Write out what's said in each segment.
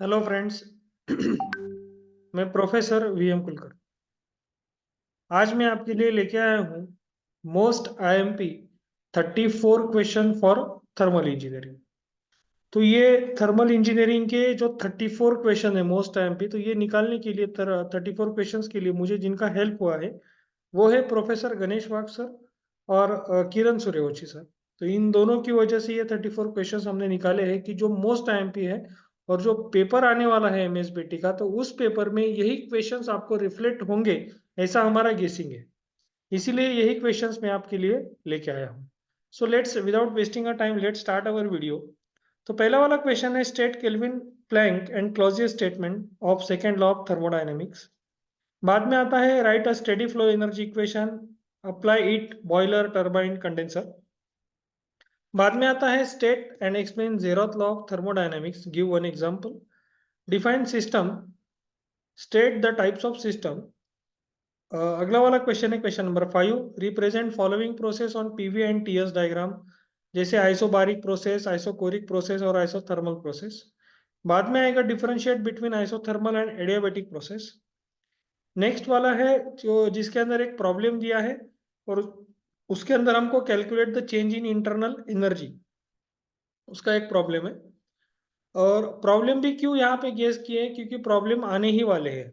Hello friends. मैं professor VM Kulkar. आज मैं आपके लिए लेके आया हूँ most IMP 34 question for thermal engineering. तो ये थर्मल इंजीनियरिंग के जो 34 क्वेश्चन है मोस्ट आईएमपी, तो ये निकालने के लिए 34 क्वेश्चंस के लिए मुझे जिनका हेल्प हुआ है वो है प्रोफेसर गणेश वाग सर और किरण सूर्यवंशी सर। तो इन दोनों की वजह से ये 34 क्वेश्चंस हमने निकाले हैं कि जो मोस्ट आईएमपी है और जो पेपर आने वाला है एमएसबीटी का, तो उस पेपर में यही क्वेश्चंस आपको रिफ्लेक्ट होंगे, ऐसा हमारा गेसिंग है। इसीलिए यही क्वेश्चंस मैं आपके लिए लेके आया हूँ। So let's without wasting a time let's start our video. तो पहला वाला क्वेश्चन है state Kelvin Planck and Clausius statement of second law of thermodynamics. बाद में आता है right a steady flow energy equation, apply it boiler turbine condenser. बाद में आता है state and explain zeroth law of thermodynamics, give one example. Define system, state the types of system. अगला वाला क्वेश्चन है question number 5, represent following process on PV and TS diagram, जैसे isobaric process, isochoric process और isothermal process. बाद में आएगा differentiate between isothermal and adiabatic process. Next वाला है जो जिसके अंदर एक प्रॉब्लम दिया है और उसके अंदर हमको calculate the change in internal energy, उसका एक प्रॉब्लम है। और प्रॉब्लम भी क्यों यहाँ पे गेस किए हैं, क्योंकि प्रॉब्लम आने ही वाले हैं।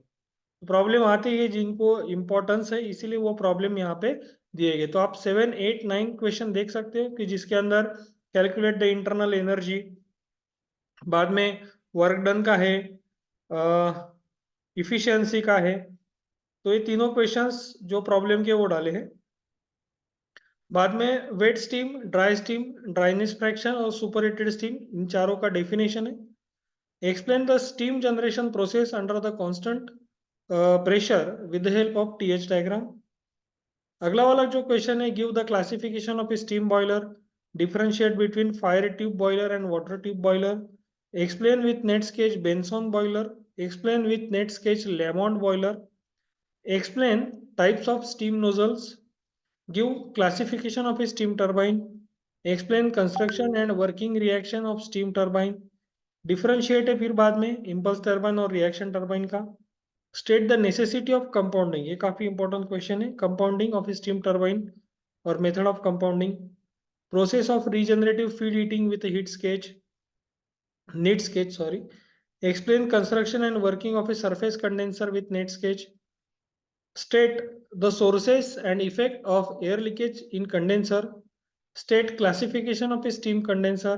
प्रॉब्लम आते ही जिनको इम्पोर्टेंस है इसीलिए वो प्रॉब्लम यहाँ पे दिए गए। तो आप 7, 8, 9 क्वेश्चन देख सकते हो कि जिसके अंदर कैलकुलेट द इंटरनल एनर्जी, बाद में वर्क डन का है, इफिशियंसी का है। तो ये तीनों क्वेश्चंस जो प्रॉब्लम के वो डाले हैं। बाद में wet steam, dry steam, dryness fraction और सुपरहीटेड स्टीम, इन चारों का डेफिनेशन है। Explain the steam generation process under the constant pressure with the help of TH diagram. अगला वाला जो क्वेश्चन है give the classification of steam boiler, differentiate between fire tube boiler and water tube boiler, explain with neat sketch Benson boiler, explain with neat sketch Lamont boiler, explain types of steam nozzles, give classification of steam turbine, explain construction and working reaction of steam turbine, differentiate है फिर बाद में impulse turbine और reaction turbine का। State the necessity of compounding, ये काफी important question है, compounding of steam turbine और method of compounding. Process of regenerative feed heating with heat sketch, net sketch sorry. Explain construction and working of a surface condenser with net sketch. State the sources and effect of air leakage in condenser. State classification of a steam condenser.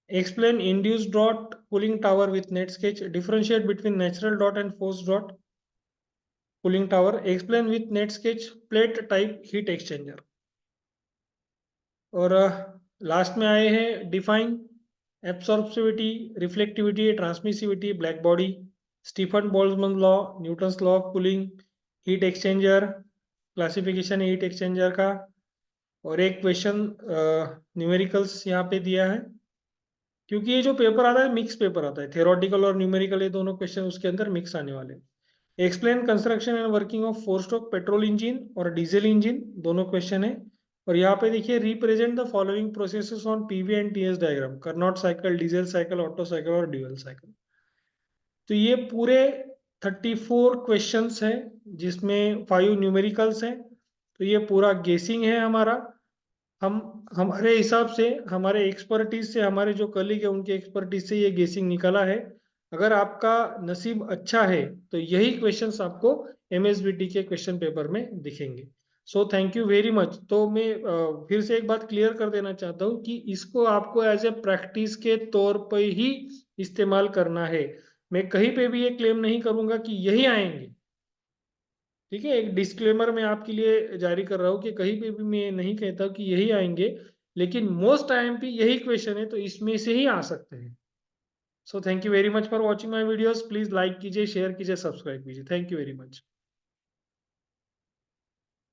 Explain induced dot cooling tower with net sketch. Differentiate between natural dot and forced dot cooling tower. Explain with net sketch plate type heat exchanger. और last में आए हैं define absorptivity, reflectivity, transmissivity, black body, Stefan Boltzmann law, Newton's law of cooling, heat exchanger, classification heat exchanger का। और एक question numericals यहाँ पे दिया है, क्योंकि ये जो पेपर आता है मिक्स पेपर आता है, थ्योरेटिकल और न्यूमेरिकल, ये दोनों क्वेश्चन उसके अंदर मिक्स आने वाले हैं। Explain construction and working of 4 stroke petrol engine और डीजल इंजन, दोनों क्वेश्चन है। और यहाँ पे देखिए represent the following processes on PV and TS diagram, Carnot cycle, diesel cycle, Otto cycle और ड्यूअल साइकिल। तो ये पूरे 34 क्वेश्चंस हैं जिसमें 5 न्यूमेरिकल्स हैं। तो ये पूरा गेसिंग है हमारा। हम हमारे हिसाब से, हमारे एक्सपर्टीज से, हमारे जो कलीग है उनके एक्सपर्टीज से ये गेसिंग निकला है। अगर आपका नसीब अच्छा है तो यही क्वेश्चंस आपको एमएसबीटी के क्वेश्चन पेपर में दिखेंगे। So thank you very much. तो मैं फिर से एक बात क्लियर कर देना चाहता हूँ कि इसको आपको एज ए प्रैक्टिस के तौर पर ही इस्तेमाल करना है। मैं कहीं पे भी ये क्लेम नहीं करूंगा कि यही आएंगे। ठीक है, एक डिस्क्लेमर मैं आपके लिए जारी कर रहा हूँ कि कहीं पे भी मैं नहीं कहता कि यही आएंगे, लेकिन मोस्ट आईएमपी यही क्वेश्चन है तो इसमें से ही आ सकते हैं। So thank you very much for watching my videos. Please like कीजिए, शेयर कीजिए, सब्सक्राइब कीजिए। Thank you very much.